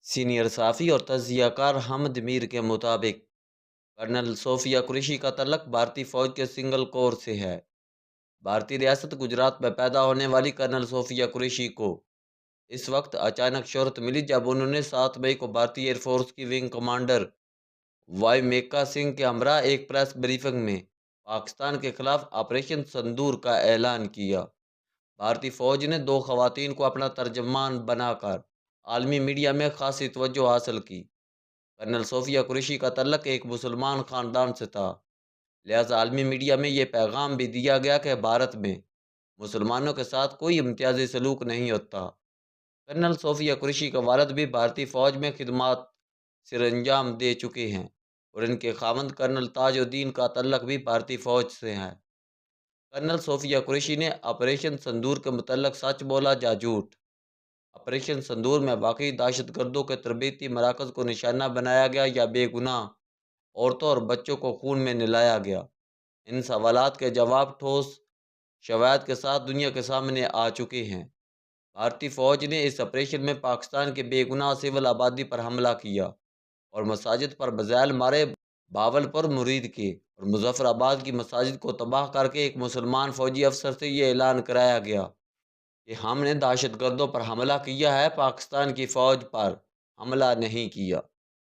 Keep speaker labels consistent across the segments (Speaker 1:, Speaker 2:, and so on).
Speaker 1: Senior صحافی اور تجزیہ کار حمد میر کے مطابق کرنل صوفیہ قریشی کا تعلق بھارتی فوج کے سنگل کور سے ہے۔ بھارتی ریاست گجرات میں پیدا ہونے والی کرنل صوفیہ قریشی کو اس وقت اچانک شہرت ملی جب انہوں نے 7 مئی کو بھارتی ایئر فورس کی wing commander Vyomika Singh کے ہمراہ ایک پریس بریفنگ میں پاکستان کے خلاف آپریشن سندور کا اعلان کیا۔ بھارتی فوج نے 2 خواتین کو اپنا ترجمان بنا کر عالمی میڈیا میں خاصی توجہ حاصل کی۔ کرنل صوفیہ قریشی کا تعلق ایک مسلمان خاندان سے تھا، لہذا عالمی میڈیا میں یہ پیغام بھی دیا گیا کہ بھارت میں مسلمانوں کے ساتھ کوئی امتیازی سلوک نہیں ہوتا۔ کرنل صوفیہ قریشی کا والد بھی بھارتی فوج میں خدمات سر انجام دے چکے ہیں اور ان کے خاوند کرنل تاج الدین کا تعلق بھی بھارتی فوج سے ہے۔ کرنل صوفیہ قریشی نے آپریشن سندور کے متعلق سچ بولا یا جھوٹ؟ آپریشن سندور میں واقعی دہشت گردوں کے تربیتی مراکز کو نشانہ بنایا گیا یا بے گناہ عورتوں اور بچوں کو خون میں نلایا گیا؟ ان سوالات کے جواب ٹھوس شواہد کے ساتھ دنیا کے سامنے آ چکے ہیں۔ بھارتی فوج نے اس آپریشن میں پاکستان کے بے گناہ سول آبادی پر حملہ کیا اور مساجد پر بزیل مارے۔ باولپور مرید کے اور مظفر آباد کی مساجد کو تباہ کر کے ایک مسلمان فوجی افسر سے یہ اعلان کرایا گیا کہ ہم نے دہشت گردوں پر حملہ کیا ہے، پاکستان کی فوج پر حملہ نہیں کیا۔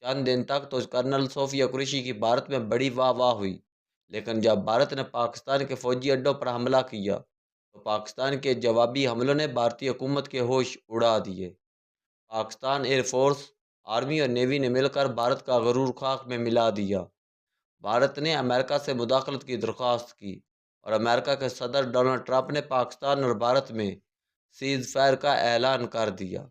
Speaker 1: چند دن تک تو کرنل صوفیہ قریشی کی بھارت میں بڑی واہ واہ ہوئی، لیکن جب بھارت نے پاکستان کے فوجی اڈوں پر حملہ کیا تو پاکستان کے جوابی حملوں نے بھارتی حکومت کے ہوش اڑا دیے۔ پاکستان ایئر فورس، آرمی اور نیوی نے مل کر بھارت کا غرور خاک میں ملا دیا۔ بھارت نے امریکہ سے مداخلت کی درخواست کی اور امریکہ کے صدر ڈونلڈ ٹرمپ نے پاکستان اور بھارت میں سیز فائر کا اعلان کر دیا۔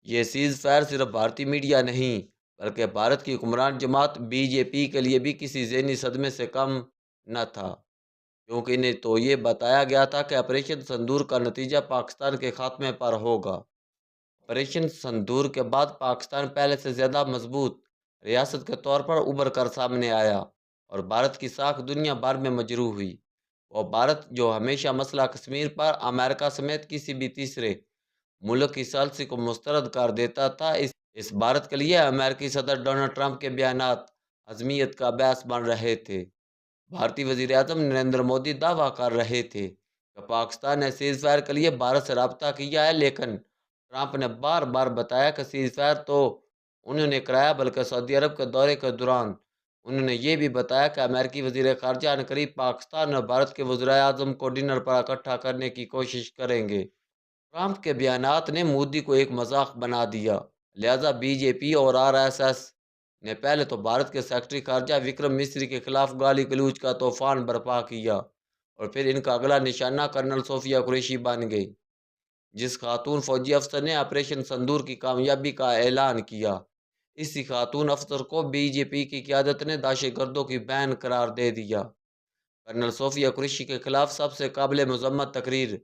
Speaker 1: یہ سیز فائر صرف بھارتی میڈیا نہیں بلکہ بھارت کی حکمران جماعت بی جے پی کے لیے بھی کسی ذہنی صدمے سے کم نہ تھا، کیونکہ انہیں تو یہ بتایا گیا تھا کہ آپریشن سندور کا نتیجہ پاکستان کے خاتمے پر ہوگا۔ آپریشن سندور کے بعد پاکستان پہلے سے زیادہ مضبوط ریاست کے طور پر ابھر کر سامنے آیا اور بھارت کی ساکھ دنیا بھر میں مجروح ہوئی۔ وہ بھارت جو ہمیشہ مسئلہ کشمیر پر امریکہ سمیت کسی بھی تیسرے ملک کی ثالثی کو مسترد کر دیتا تھا، اس بھارت کے لیے امریکی صدر ڈونلڈ ٹرمپ کے بیانات عظمیت کا باعث بن رہے تھے۔ بھارتی وزیر اعظم نریندر مودی دعویٰ کر رہے تھے کہ پاکستان نے سیز فائر کے لیے بھارت سے رابطہ کیا ہے، لیکن ٹرمپ نے بار بار بتایا کہ سیز فائر تو انہوں نے کرایا، بلکہ سعودی عرب کے دورے کے دوران انہوں نے یہ بھی بتایا کہ امریکی وزیر خارجہ عنقریب پاکستان اور بھارت کے وزرائے اعظم کو ڈنر پر اکٹھا کرنے کی کوشش کریں گے۔ ٹرمپ کے بیانات نے مودی کو ایک مذاق بنا دیا، لہذا بی جے پی اور آر ایس ایس نے پہلے تو بھارت کے سیکرٹری خارجہ وکرم مسری کے خلاف گالی گلوچ کا طوفان برپا کیا اور پھر ان کا اگلا نشانہ کرنل صوفیہ قریشی بن گئی، جس خاتون فوجی افسر نے آپریشن سندور کی کامیابی کا اعلان کیا۔ اسی خاتون افسر کو بی جے پی کی قیادت نے دہشت گردوں کی بہن قرار دے دیا۔ کرنل صوفیہ قریشی کے خلاف سب سے قابل مذمت تقریر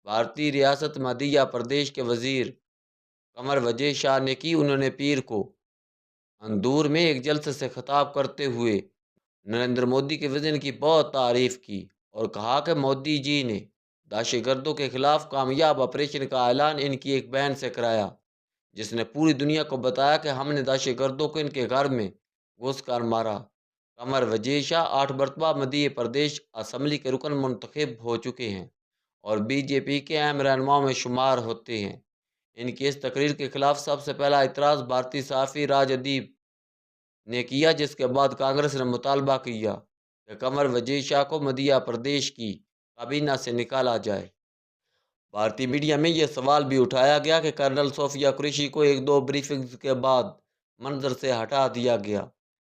Speaker 1: بھارتی ریاست مدھیہ پردیش کے وزیر قمر وجے شاہ نے کی۔ انہوں نے پیر کو اندور میں ایک جلسے سے خطاب کرتے ہوئے نریندر مودی کے وژن کی بہت تعریف کی اور کہا کہ مودی جی نے دہشت گردوں کے خلاف کامیاب آپریشن کا اعلان ان کی ایک بہن سے کرایا، جس نے پوری دنیا کو بتایا کہ ہم نے دہشت گردوں کو ان کے گھر میں گھس کر مارا۔ قمر وجے شاہ 8 مرتبہ مدھیہ پردیش اسمبلی کے رکن منتخب ہو چکے ہیں اور بی جے پی کے اہم رہنماؤں میں شمار ہوتے ہیں۔ ان کی اس تقریر کے خلاف سب سے پہلا اعتراض بھارتی صحافی راج ادیب نے کیا، جس کے بعد کانگریس نے مطالبہ کیا کہ قمر وجے شاہ کو مدھیہ پردیش کی کابینہ سے نکالا جائے۔ بھارتی میڈیا میں یہ سوال بھی اٹھایا گیا کہ کرنل صوفیہ قریشی کو 1-2 بریفنگز کے بعد منظر سے ہٹا دیا گیا،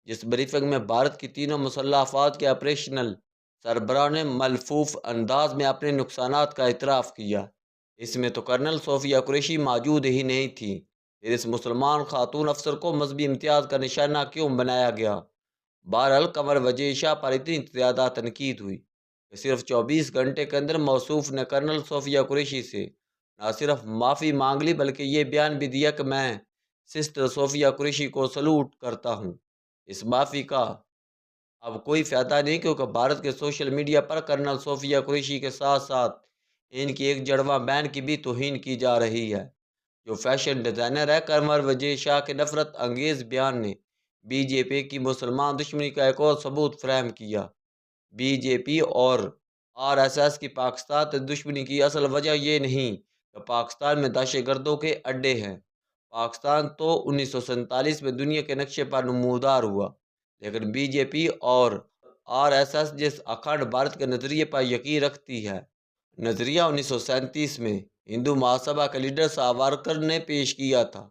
Speaker 1: جس بریفنگ میں بھارت کی تینوں مسلح افواج کے آپریشنل سربراہوں نے ملفوف انداز میں اپنے نقصانات کا اعتراف کیا۔ اس میں تو کرنل صوفیہ قریشی موجود ہی نہیں تھی، پھر اس مسلمان خاتون افسر کو مذہبی امتیاز کا نشانہ کیوں بنایا گیا؟ بہرحال قمر وجے شاہ پر اتنی زیادہ تنقید ہوئی کہ صرف 24 گھنٹے کے اندر موصوف نے کرنل صوفیہ قریشی سے نہ صرف معافی مانگ لی بلکہ یہ بیان بھی دیا کہ میں سسٹر صوفیہ قریشی کو سلوٹ کرتا ہوں۔ اس معافی کا اب کوئی فائدہ نہیں، کیونکہ بھارت کے سوشل میڈیا پر کرنل صوفیہ قریشی کے ساتھ ساتھ ان کی ایک جڑواں بہن کی بھی توہین کی جا رہی ہے، جو فیشن ڈیزائنر ہے قمر وجے شاہ کے نفرت انگیز بیان نے بی جے پی کی مسلمان دشمنی کا ایک اور ثبوت فراہم کیا۔ بی جے پی اور آر ایس ایس کی پاکستان سے دشمنی کی اصل وجہ یہ نہیں کہ پاکستان میں دہشت گردوں کے اڈے ہیں۔ پاکستان تو 1947 میں دنیا کے نقشے پر نمودار ہوا، لیکن بی جے پی اور آر ایس ایس جس اکھنڈ بھارت کے نظریے پر یقین رکھتی ہے۔ نظریہ 1937 میں ہندو مہاسبھا کے لیڈر ساورکر نے پیش کیا تھا،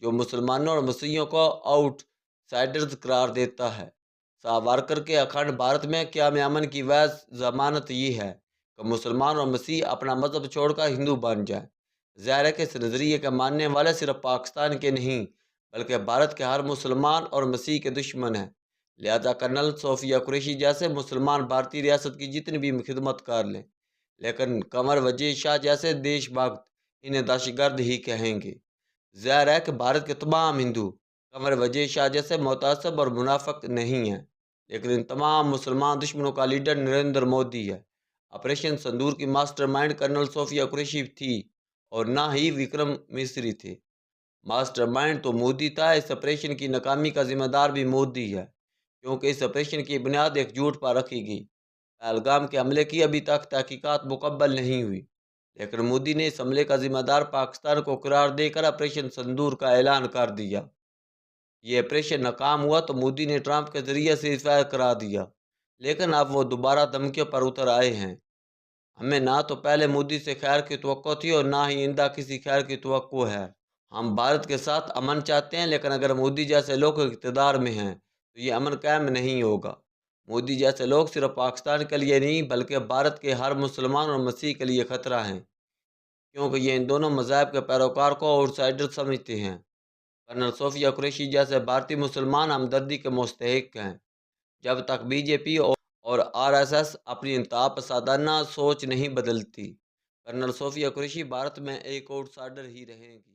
Speaker 1: جو مسلمانوں اور مسیحیوں کو آؤٹ سائڈرز قرار دیتا ہے۔ ساورکر کے اکھنڈ بھارت میں قیام امن کی ویز ضمانت یہ ہے کہ مسلمان اور مسیح اپنا مذہب چھوڑ کر ہندو بن جائیں۔ ظاہر ہے کہ اس نظریے کے ماننے والے صرف پاکستان کے نہیں بلکہ بھارت کے ہر مسلمان اور مسیح کے دشمن ہیں۔ لہذا کرنل صوفیہ قریشی جیسے مسلمان بھارتی ریاست کی جتنی بھی خدمت کر لیں، لیکن قمر وجے شاہ جیسے دیش بھکت انہیں دہشت گرد ہی کہیں گے۔ ظاہر ہے کہ بھارت کے تمام ہندو قمر وجے شاہ جیسے متعصب اور منافق نہیں ہیں، لیکن ان تمام مسلمان دشمنوں کا لیڈر نریندر مودی ہے۔ آپریشن سندور کی ماسٹر مائنڈ کرنل صوفیہ قریشی تھی اور نہ ہی وکرم مسری تھے۔ ماسٹر مائنڈ تو مودی تھا۔ اس آپریشن کی ناکامی کا ذمہ دار بھی مودی ہے، کیونکہ اس آپریشن کی بنیاد ایک جھوٹ پر رکھی گئی۔ پہلگام کے حملے کی ابھی تک تحقیقات مکمل نہیں ہوئی، لیکن مودی نے اس حملے کا ذمہ دار پاکستان کو قرار دے کر آپریشن سندور کا اعلان کر دیا۔ یہ آپریشن ناکام ہوا تو مودی نے ٹرمپ کے ذریعے سیز فائر کرا دیا، لیکن اب وہ دوبارہ دھمکیوں پر اتر آئے ہیں۔ ہمیں نہ تو پہلے مودی سے خیر کی توقع تھی اور نہ ہی آئندہ کسی خیر کی توقع ہے۔ ہم بھارت کے ساتھ امن چاہتے ہیں، لیکن اگر مودی جیسے لوگ اقتدار میں ہیں تو یہ امن قائم نہیں ہوگا۔ مودی جیسے لوگ صرف پاکستان کے لیے نہیں بلکہ بھارت کے ہر مسلمان اور مسیح کے لیے خطرہ ہیں، کیونکہ یہ ان دونوں مذاہب کے پیروکار کو آؤٹ سائڈر سمجھتے ہیں۔ کرنل صوفیہ قریشی جیسے بھارتی مسلمان ہمدردی کے مستحق ہیں۔ جب تک بی جے پی اور آر ایس ایس اپنی انتہا پسندانہ سوچ نہیں بدلتی، کرنل صوفیہ قریشی بھارت میں ایک آؤٹ سائڈر ہی رہیں گی۔